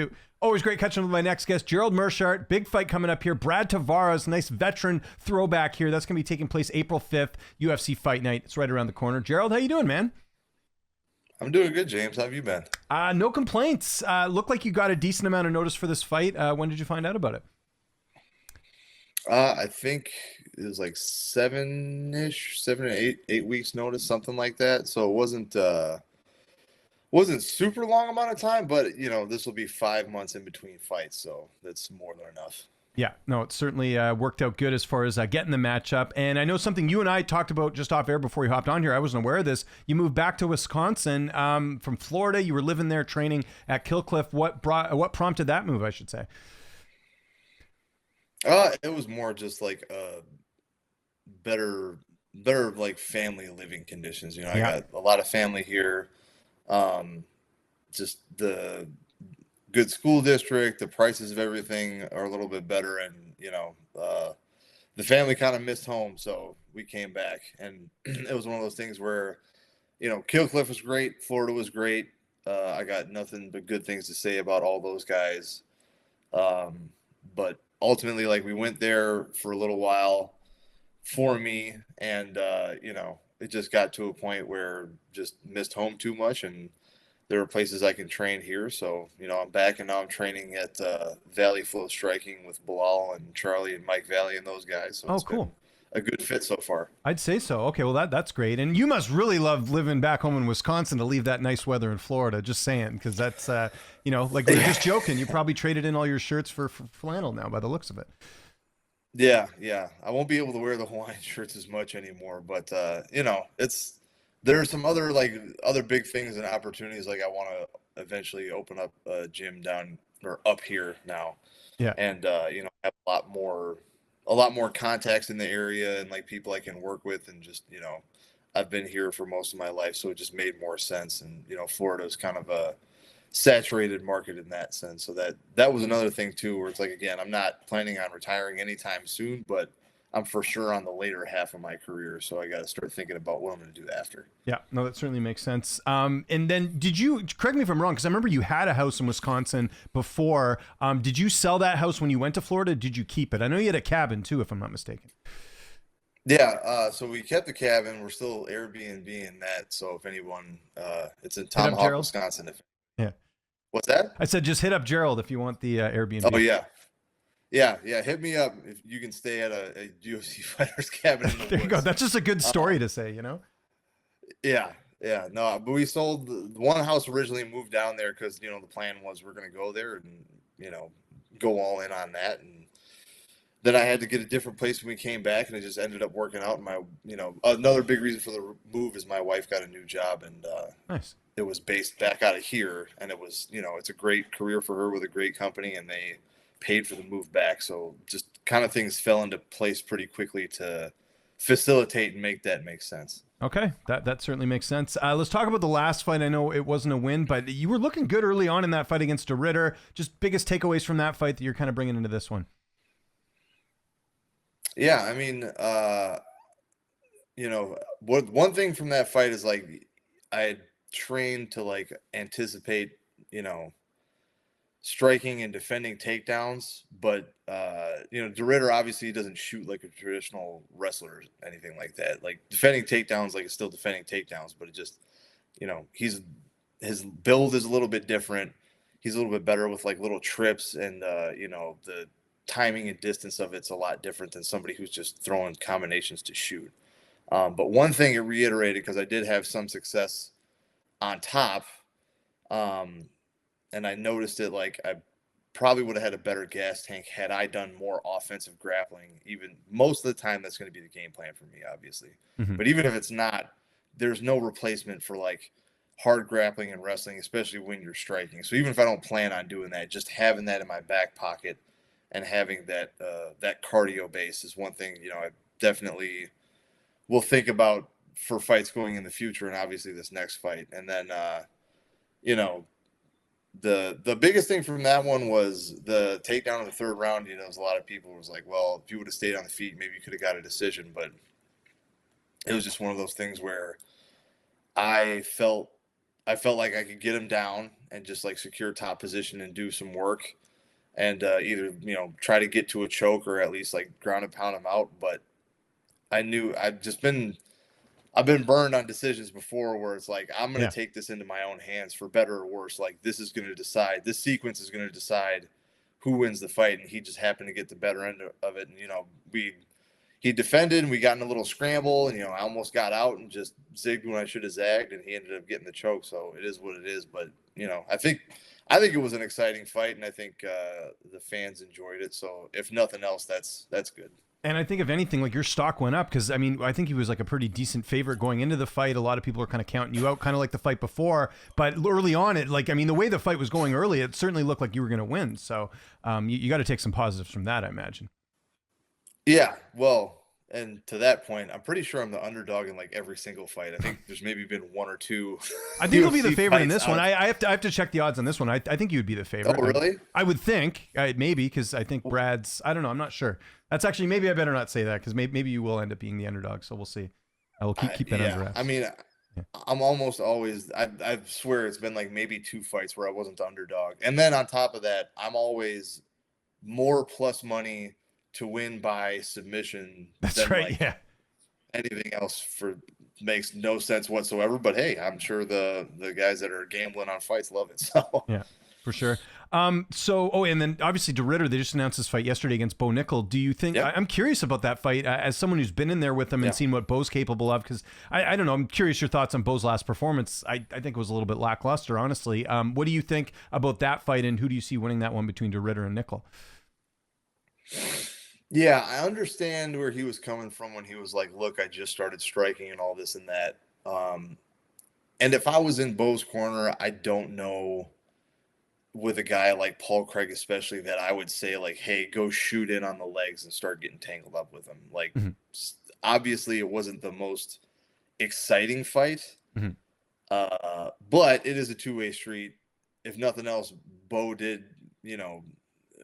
too. Always great catching up with my next guest, Gerald Meerschaert. Big fight coming up here. Brad Tavares, nice veteran throwback here. That's going to be taking place April 5th, UFC Fight Night. It's right around the corner. Gerald, how you doing, man? I'm doing good, James. How have you been? No complaints. Looked like you got a decent amount of notice for this fight. When did you find out about it? I think it was like 7 or 8 weeks notice, something like that. So it wasn't super long amount of time, but this will be 5 months in between fights, so that's more than enough. Yeah, no, it certainly worked out good as far as getting the matchup. And I know something you and I talked about just off air before you hopped on here. I wasn't aware of this. You moved back to Wisconsin from Florida. You were living there training at Killcliff. What prompted that move, I should say? It was more just like better like family living conditions. I got a lot of family here. Just the good school district, the prices of everything are a little bit better, and the family kind of missed home, so we came back, and it was one of those things where Killcliff was great, Florida was great. I got nothing but good things to say about all those guys, but ultimately, like, we went there for a little while for me, and it just got to a point where just missed home too much, and there are places I can train here. So, I'm back, and now I'm training at Valley Flow Striking with Belal and Charlie and Mike Valley and those guys. So Oh, cool. A good fit so far. I'd say so. Okay, well, that's great. And you must really love living back home in Wisconsin to leave that nice weather in Florida. Just saying, because that's, like we were just joking. You probably traded in all your shirts for flannel now by the looks of it. Yeah. I won't be able to wear the Hawaiian shirts as much anymore, but there are some other big things and opportunities. Like, I want to eventually open up a gym down or up here now. Yeah. And have a lot more contacts in the area, and like people I can work with, and just I've been here for most of my life, so it just made more sense. And Florida is kind of a saturated market in that sense. So that was another thing too, where it's like, again, I'm not planning on retiring anytime soon, but I'm for sure on the later half of my career, so I got to start thinking about what I'm going to do after. Yeah, no, that certainly makes sense. And then correct me if I'm wrong, because I remember you had a house in Wisconsin before. Did you sell that house when you went to Florida? Did you keep it? I know you had a cabin too, if I'm not mistaken. Yeah, so we kept the cabin. We're still Airbnb-ing that, so if anyone, it's in Tomahawk, Wisconsin. Yeah. What's that? I said just hit up Gerald if you want the Airbnb. Oh, yeah. Yeah. Hit me up if you can stay at a UFC fighter's cabin in the There you go. That's just a good story to say, Yeah. No, but we sold the one house originally, moved down there because, the plan was we're going to go there and, go all in on that. And then I had to get a different place when we came back, and it just ended up working out. And another big reason for the move is my wife got a new job, and nice. It was based back out of here, and it was, it's a great career for her with a great company, and they paid for the move back. So just kind of things fell into place pretty quickly to facilitate and make that make sense. Okay, that certainly makes sense. Let's talk about the last fight. I know it wasn't a win, but you were looking good early on in that fight against De Ridder. Just biggest takeaways from that fight that you're kind of bringing into this one. Yeah, I mean, one thing from that fight is, like, I had trained to, like, anticipate, striking and defending takedowns, but De Ridder obviously doesn't shoot like a traditional wrestler or anything like that. Like, defending takedowns, like, it's still defending takedowns, but it just, his build is a little bit different. He's a little bit better with, like, little trips, and the timing and distance of it's a lot different than somebody who's just throwing combinations to shoot. But one thing it reiterated, because I did have some success on top, and I noticed it, like, I probably would have had a better gas tank had I done more offensive grappling. Even most of the time, that's going to be the game plan for me, obviously. Mm-hmm. But even if it's not, there's no replacement for, like, hard grappling and wrestling, especially when you're striking. So even if I don't plan on doing that, just having that in my back pocket and having that cardio base is one thing, I definitely will think about for fights going in the future, and obviously this next fight. And then, the biggest thing from that one was the takedown in the third round. There's a lot of people who was like, well, if you would have stayed on the feet, maybe you could have got a decision. But it was just one of those things where I felt like I could get him down, and just like secure top position and do some work and either, try to get to a choke or at least like ground and pound him out. But I knew I've been burned on decisions before where it's like, I'm going to take this into my own hands for better or worse. Like this sequence is going to decide who wins the fight. And he just happened to get the better end of it. And, he defended and we got in a little scramble and, I almost got out and just zigged when I should have zagged and he ended up getting the choke. So it is what it is. But, I think it was an exciting fight and I think the fans enjoyed it. So if nothing else, that's good. And I think if anything, like your stock went up because I think he was like a pretty decent favorite going into the fight. A lot of people are kind of counting you out, kind of like the fight before. But early on, the way the fight was going early, it certainly looked like you were going to win. So you got to take some positives from that, I imagine. Yeah, well, and to that point, I'm pretty sure I'm the underdog in like every single fight. I think there's maybe been one or two. I think you'll be the favorite in this one. I have to check the odds on this one. I think you would be the favorite. Oh, really? I would think maybe because I think Brad's. I don't know. I'm not sure. That's actually maybe I better not say that because maybe you will end up being the underdog. So we'll see. I will keep that under wraps. I mean, I'm almost always. I swear it's been like maybe 2 fights where I wasn't the underdog, and then on top of that, I'm always more plus money to win by submission. That's right. Yeah. Anything else makes no sense whatsoever. But hey, I'm sure the guys that are gambling on fights love it. So yeah, for sure. And then obviously DeRitter, they just announced this fight yesterday against Bo Nickel. Do you think? Yep. I'm curious about that fight as someone who's been in there with him and seen what Bo's capable of. Because I don't know. I'm curious your thoughts on Bo's last performance. I think it was a little bit lackluster, honestly. What do you think about that fight, and who do you see winning that one between DeRitter and Nickel? Yeah, I understand where he was coming from when he was like, look, I just started striking and all this and that. And if I was in Bo's corner, I don't know with a guy like Paul Craig, especially, that I would say like, hey, go shoot in on the legs and start getting tangled up with him. Like, obviously it wasn't the most exciting fight, but it is a 2-way street. If nothing else, Bo did,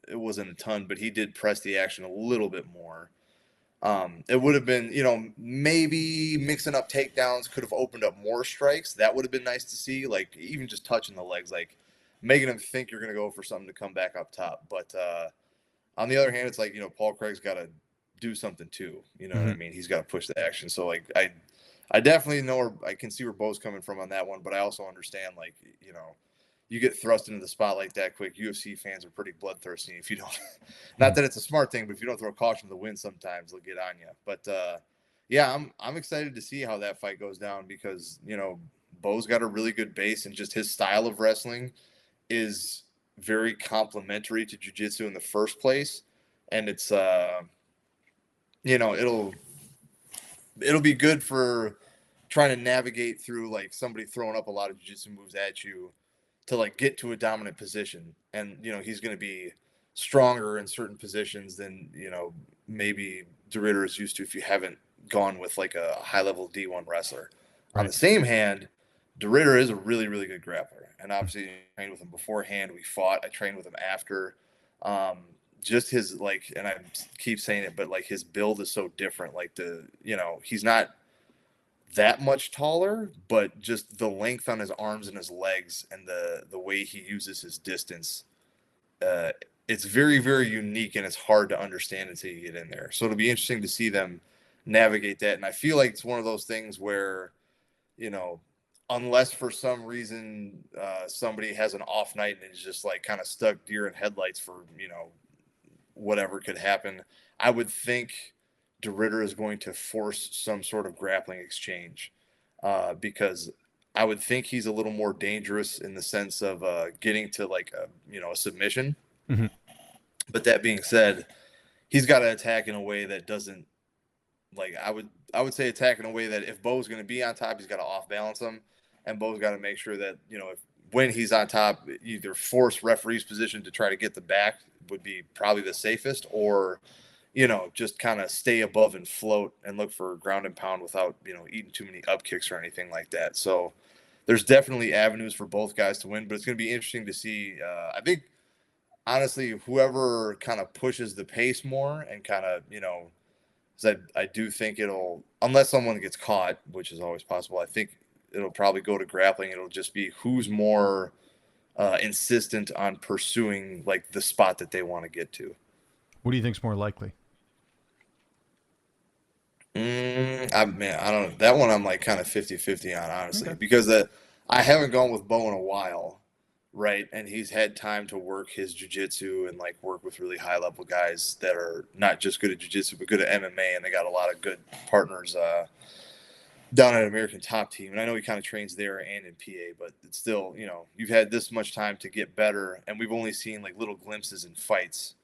it wasn't a ton, but he did press the action a little bit more. It would have been, maybe mixing up takedowns could have opened up more strikes. That would have been nice to see, like even just touching the legs, like making them think you're going to go for something to come back up top. But on the other hand, it's like, Paul Craig's got to do something too. You know what I mean? He's got to push the action. So like, I definitely know, I can see where Bo's coming from on that one, but I also understand, like, you get thrust into the spotlight that quick. UFC fans are pretty bloodthirsty. If you don't, not that it's a smart thing, but if you don't throw caution to the wind, sometimes they'll get on you. But yeah, I'm excited to see how that fight goes down because Bo's got a really good base and just his style of wrestling is very complementary to jiu-jitsu in the first place, and it's it'll be good for trying to navigate through like somebody throwing up a lot of jiu-jitsu moves at you to like get to a dominant position. And he's going to be stronger in certain positions than maybe DeRitter is used to if you haven't gone with like a high level D1 wrestler. Right. On the same hand, DeRitter is a really, really good grappler, and obviously I trained with him beforehand. We fought. I trained with him after. Just his like, and I keep saying it, but like his build is so different. Like he's not that much taller, but just the length on his arms and his legs and the way he uses his distance, it's very, very unique, and it's hard to understand until you get in there. So it'll be interesting to see them navigate that. And I feel like it's one of those things where, unless for some reason somebody has an off night and is just like kind of stuck deer in headlights for, whatever could happen, I would think DeRitter is going to force some sort of grappling exchange because I would think he's a little more dangerous in the sense of getting to like a submission. But that being said, he's got to attack in a way that doesn't, like, I would say attack in a way that if Bo's going to be on top, he's got to off balance him, and Bo's got to make sure that when he's on top, either force referee's position to try to get the back would be probably the safest, or just kind of stay above and float and look for ground and pound without, eating too many up kicks or anything like that. So there's definitely avenues for both guys to win, but it's going to be interesting to see. I think, honestly, whoever kind of pushes the pace more and kind of, I do think it'll, unless someone gets caught, which is always possible, I think it'll probably go to grappling. It'll just be who's more insistent on pursuing like the spot that they want to get to. What do you think's more likely? I don't know. That one I'm like kind of 50-50 on, honestly, Okay. because I haven't gone with Bo in a while, right? And he's had time to work his jiu-jitsu and like work with really high level guys that are not just good at jiu-jitsu, but good at MMA. And they got a lot of good partners down at American Top Team. And I know he kind of trains there and in PA, but it's still, you've had this much time to get better. And we've only seen like little glimpses in fights.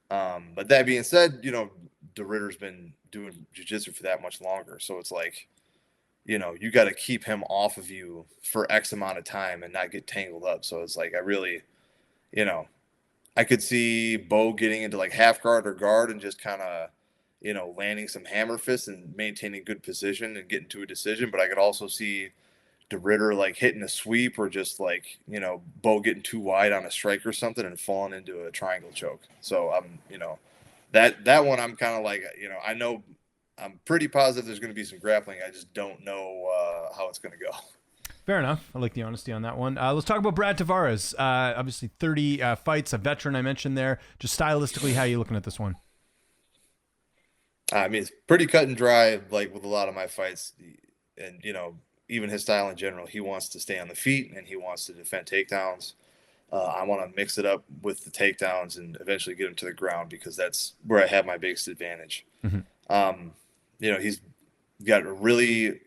But that being said, De Ritter's been doing jiu-jitsu for that much longer. So it's like, you got to keep him off of you for X amount of time and not get tangled up. So it's like, I really, I could see Bo getting into like half guard or guard and just kind of, landing some hammer fists and maintaining good position and getting to a decision. But I could also see De Ritter like hitting a sweep or just like, Bo getting too wide on a strike or something and falling into a triangle choke. So I'm, that one I'm kind of like, I know I'm pretty positive there's going to be some grappling. I just don't know how it's going to go. Fair enough. I like the honesty on that one. Let's talk about Brad Tavares. Obviously 30 fights, a veteran I mentioned there. Just stylistically, how are you looking at this one? I mean, it's pretty cut and dry, like with a lot of my fights. And, even his style in general, he wants to stay on the feet and he wants to defend takedowns. I want to mix it up with the takedowns and eventually get him to the ground because that's where I have my biggest advantage. Mm-hmm. He's got a really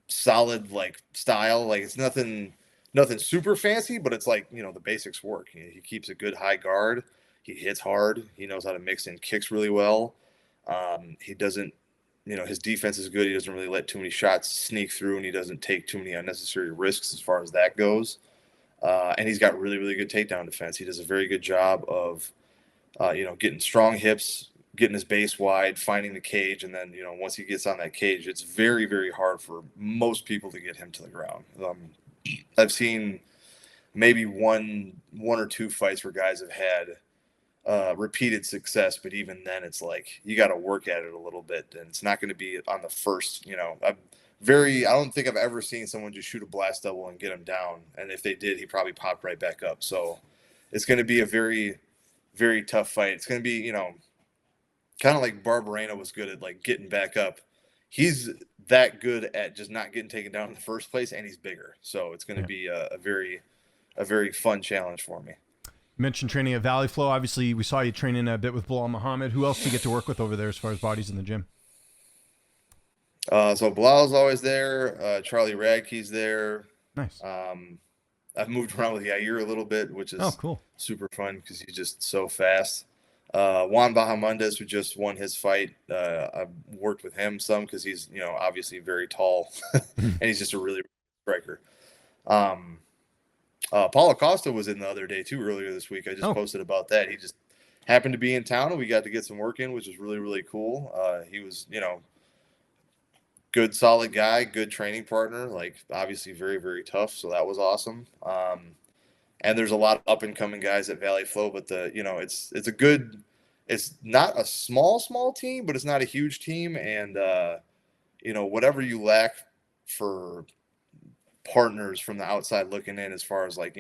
solid like style. Like it's nothing super fancy, but it's like, the basics work. He keeps a good high guard. He hits hard. He knows how to mix in kicks really well. He doesn't, his defense is good. He doesn't really let too many shots sneak through and he doesn't take too many unnecessary risks as far as that goes. And he's got really, really good takedown defense. He does a very good job of, getting strong hips, getting his base wide, finding the cage. And then, once he gets on that cage, it's very, very hard for most people to get him to the ground. I've seen maybe one or two fights where guys have had repeated success, but even then it's like you got to work at it a little bit and it's not going to be on the first, I don't think I've ever seen someone just shoot a blast double and get him down. And if they did, he probably popped right back up. So it's going to be a very, very tough fight. It's going to be, kind of like Barberena was good at like getting back up. He's that good at just not getting taken down in the first place, and he's bigger. So it's going to be a very fun challenge for me. You mentioned training at Valley Flow. Obviously, we saw you training a bit with Belal Muhammad. Who else do you get to work with over there as far as bodies in the gym? So Bilal's always there. Charlie Radke's there. Nice. I've moved around with Yair a little bit, which is cool. Super fun because he's just so fast. Juan Bahamondes, who just won his fight, I've worked with him some because he's, obviously very tall and he's just a really striker. Paulo Costa was in the other day too, earlier this week. I just posted about that. He just happened to be in town and we got to get some work in, which was really, really cool. He was, good, solid guy, good training partner, like obviously very, very tough. So that was awesome. And there's a lot of up and coming guys at Valley Flow, but it's not a small team, but it's not a huge team. And, whatever you lack for partners from the outside looking in, as far as like,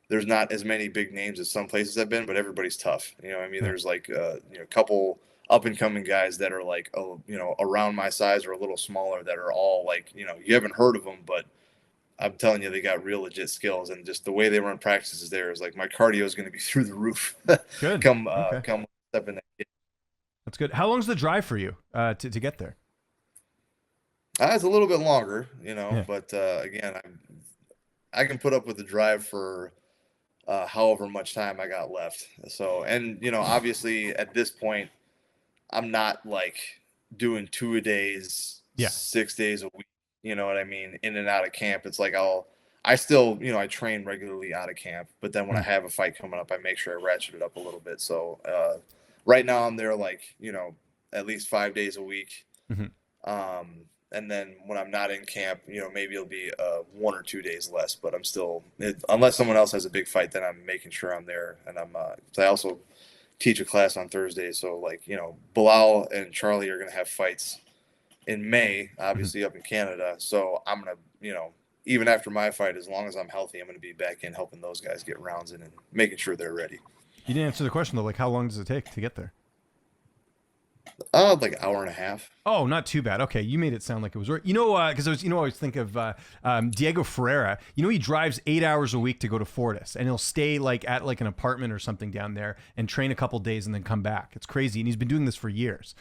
there's not as many big names as some places have been, but everybody's tough. There's like, a couple up and coming guys that are like, around my size or a little smaller that are all like, you haven't heard of them, but I'm telling you, they got real legit skills, and just the way they run practices there is like my cardio is going to be through the roof. Good. come step in that. That's good. How long's the drive for you to get there? It's a little bit longer, but again, I can put up with the drive for however much time I got left. So, and obviously at this point, I'm not like doing 2 a days, 6 days a week. You know what I mean? In and out of camp. It's like I still, I train regularly out of camp, but then when I have a fight coming up, I make sure I ratchet it up a little bit. So right now I'm there like, at least 5 days a week. Mm-hmm. And then when I'm not in camp, maybe it'll be 1 or 2 days less, but I'm still, unless someone else has a big fight, then I'm making sure I'm there. And I also teach a class on Thursday. So like, Belal and Charlie are going to have fights in May, obviously up in Canada. So I'm going to, even after my fight, as long as I'm healthy, I'm going to be back in helping those guys get rounds in and making sure they're ready. You didn't answer the question though. Like, how long does it take to get there? Like an hour and a half. Oh, not too bad. Okay, you made it sound like it was. You know, because I always think of Diego Ferreira. You know, he drives 8 hours a week to go to Fortis, and he'll stay like at like an apartment or something down there and train a couple days and then come back. It's crazy, and he's been doing this for years.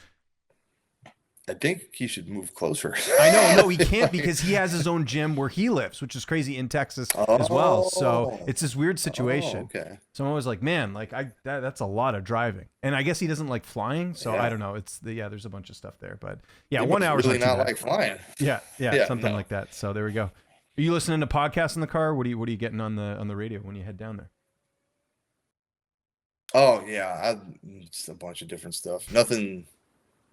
I think he should move closer. I know, no, he can't because he has his own gym where he lives, which is crazy in Texas as well. So it's this weird situation. Okay. So I'm always like, man, like that's a lot of driving, and I guess he doesn't like flying. So I don't know. There's a bunch of stuff there, but yeah, 1 hour is really not like flying. Yeah, something like that. So there we go. Are you listening to podcasts in the car? What are you getting on the radio when you head down there? Oh yeah, just a bunch of different stuff. Nothing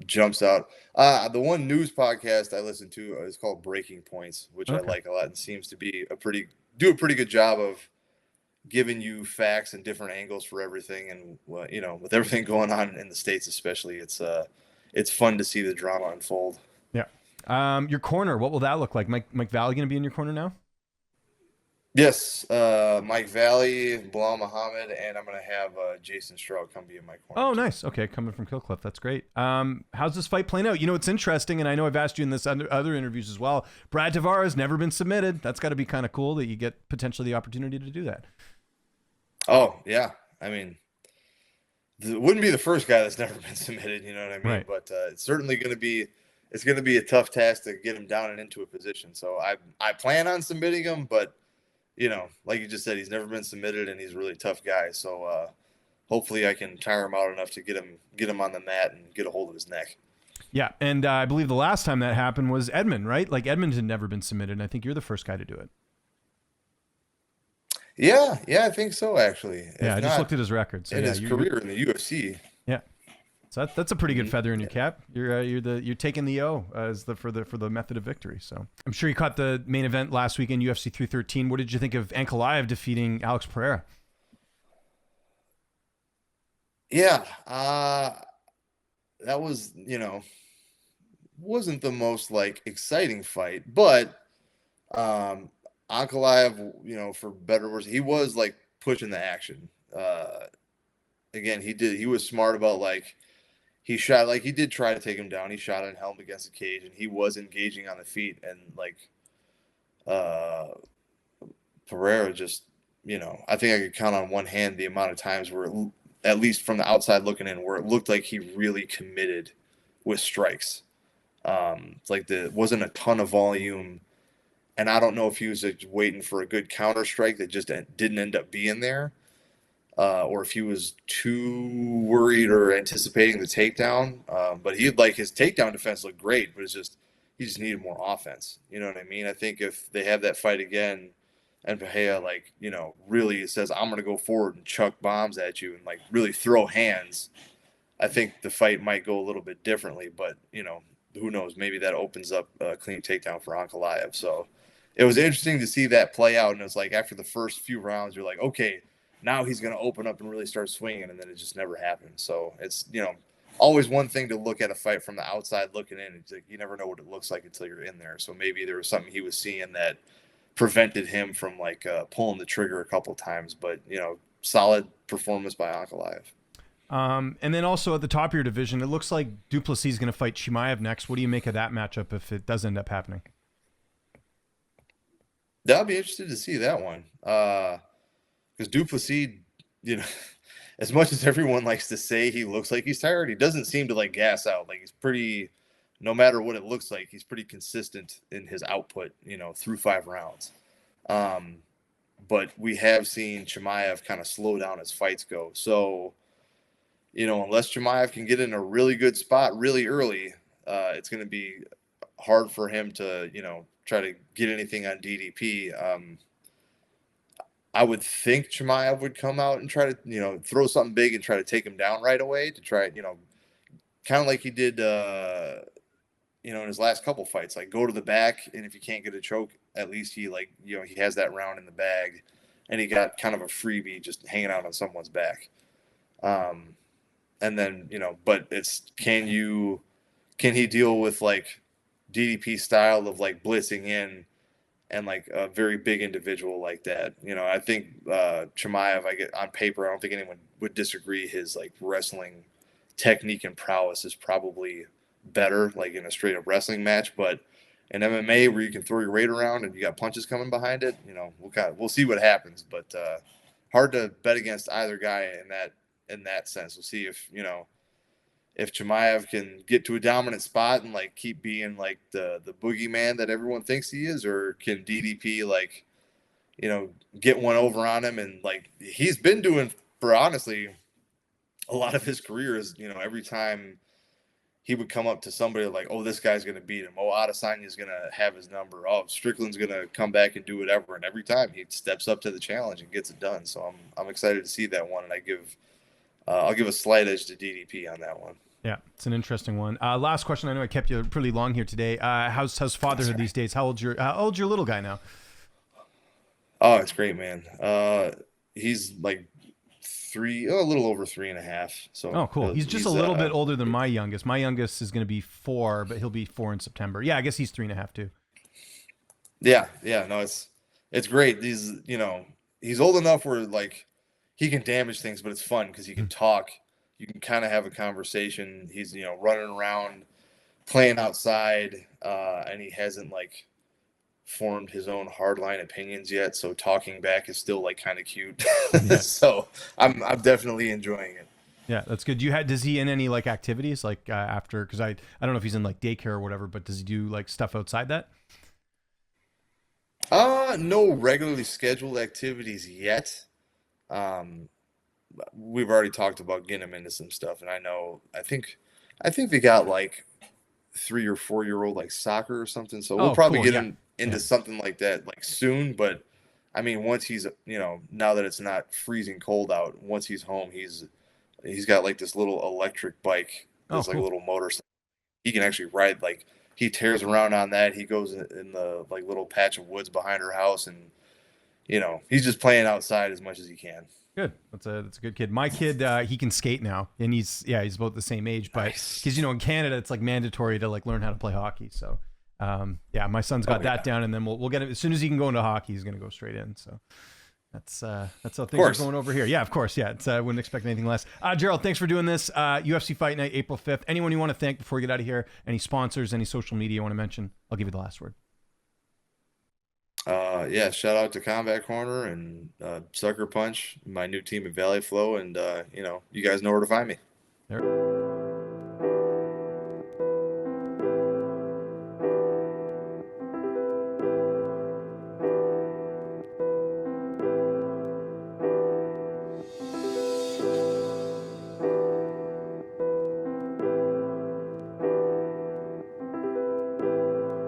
jumps out. The one news podcast I listen to is called Breaking Points, which I like a lot and seems to be a pretty good job of giving you facts and different angles for everything. And with everything going on in the States, especially, it's fun to see the drama unfold. Yeah. Your corner, what will that look like? Mike Valley going to be in your corner now? Yes, Mike Valley, Belal Muhammad, and I'm going to have Jason Stroud come be in my corner. Oh, nice. Okay, coming from Kill Cliff. That's great. How's this fight playing out? You know, it's interesting, and I know I've asked you in this other interviews as well. Brad Tavares never been submitted. That's got to be kind of cool that you get potentially the opportunity to do that. Oh, yeah. I mean, it wouldn't be the first guy that's never been submitted, you know what I mean? Right. But it's certainly going to be a tough task to get him down and into a position. So I plan on submitting him, but like you just said, he's never been submitted, and he's a really tough guy. So hopefully I can tire him out enough to get him on the mat and get a hold of his neck. Yeah, and I believe the last time that happened was Edmund, right? Like Edmund had never been submitted, and I think you're the first guy to do it. Yeah, I think so, actually. Yeah, I just looked at his record. So in his career in the UFC. Yeah, so that's a pretty good feather in your cap. You're taking the O as for the method of victory. So I'm sure you caught the main event last week in UFC 313. What did you think of Ankalaev defeating Alex Pereira? Yeah, that was wasn't the most like exciting fight, but Ankalaev, for better or worse, he was like pushing the action. Again, he was smart about like. He did try to take him down. He shot on helmet against the cage, and he was engaging on the feet. And Pereira just, I think I could count on one hand the amount of times where, at least from the outside looking in, where it looked like he really committed with strikes. It's like wasn't a ton of volume, and I don't know if he was waiting for a good counter strike that just didn't end up being there. Or if he was too worried or anticipating the takedown. But his takedown defense looked great, but he just needed more offense. You know what I mean? I think if they have that fight again and Pereira, really says, I'm going to go forward and chuck bombs at you and really throw hands, I think the fight might go a little bit differently. But, who knows? Maybe that opens up a clean takedown for Ankalaev. So it was interesting to see that play out. And it's like after the first few rounds, you're like, okay, now he's going to open up and really start swinging, and then it just never happened. So it's, always one thing to look at a fight from the outside looking in. It's like you never know what it looks like until you're in there. So maybe there was something he was seeing that prevented him from pulling the trigger a couple of times. But, solid performance by Ankalaev. And then also at the top of your division, it looks like Duplessis is going to fight Chimaev next. What do you make of that matchup if it does end up happening? I'll be interested to see that one. Because Duplessis, as much as everyone likes to say he looks like he's tired, he doesn't seem to gas out. He's pretty, no matter what it looks like, he's pretty consistent in his output, through 5 rounds. But we have seen Chimaev kind of slow down as fights go. So, unless Chimaev can get in a really good spot really early, it's going to be hard for him to, try to get anything on DDP. I would think Chimaev would come out and try to, throw something big and try to take him down right away to try, kind of like he did, in his last couple fights, go to the back. And if you can't get a choke, at least he he has that round in the bag, and he got kind of a freebie just hanging out on someone's back. And then, but it's, can he deal with DDP style of blitzing in and like a very big individual like that. You know, I think Chimaev, I get on paper, I don't think anyone would disagree. His like wrestling technique and prowess is probably better, like in a straight up wrestling match. But in MMA, where you can throw your weight around and you got punches coming behind it, you know, we'll see what happens. But hard to bet against either guy in that sense. We'll see if if Chimaev can get to a dominant spot and like keep being like the boogeyman that everyone thinks he is, or can DDP like, get one over on him. And like he's been doing for honestly a lot of his career is, every time he would come up to somebody like, oh, this guy's going to beat him. Oh, Adesanya's going to have his number. Oh, Strickland's going to come back and do whatever. And every time he steps up to the challenge and gets it done. So I'm excited to see that one. And I'll give a slight edge to DDP on that one. Yeah, it's an interesting one. Last question. I know I kept you pretty long here today. How's fatherhood these days? How old's your little guy now? Oh, it's great, man. He's like a little over 3.5. So oh, cool. He's just a little bit older than my youngest. My youngest is going to be 4, but he'll be 4 in September. Yeah, I guess he's 3.5 too. Yeah. No, it's great. He's old enough where like he can damage things, but it's fun because he can talk. You can kind of have a conversation. He's, running around, playing outside, and he hasn't like formed his own hardline opinions yet. So talking back is still like kind of cute. Yeah. So I'm definitely enjoying it. Yeah, that's good. Does he in any like activities like after? Because I don't know if he's in like daycare or whatever, but does he do like stuff outside that? No regularly scheduled activities yet. We've already talked about getting him into some stuff, and I think they got like 3 or 4 year old like soccer or something. So we'll probably get him into something like that like soon. But I mean, once he's now that it's not freezing cold out, once he's home, he's got like this little electric bike. There's like a little motorcycle. He can actually ride. Like he tears around on that. He goes in the like little patch of woods behind her house, and he's just playing outside as much as he can. Good. That's a good kid. My kid, he can skate now, and he's about the same age, but because in Canada it's like mandatory to like learn how to play hockey. So, my son's got that down, and then we'll get him as soon as he can go into hockey. He's gonna go straight in. So that's how things are going over here. Yeah, of course. Yeah, I wouldn't expect anything less. Gerald, thanks for doing this. UFC Fight Night, April 5th. Anyone you want to thank before we get out of here? Any sponsors? Any social media you want to mention? I'll give you the last word. Shout out to Combat Corner and Sucker Punch, my new team at Valley Flow, and you guys know where to find me. There.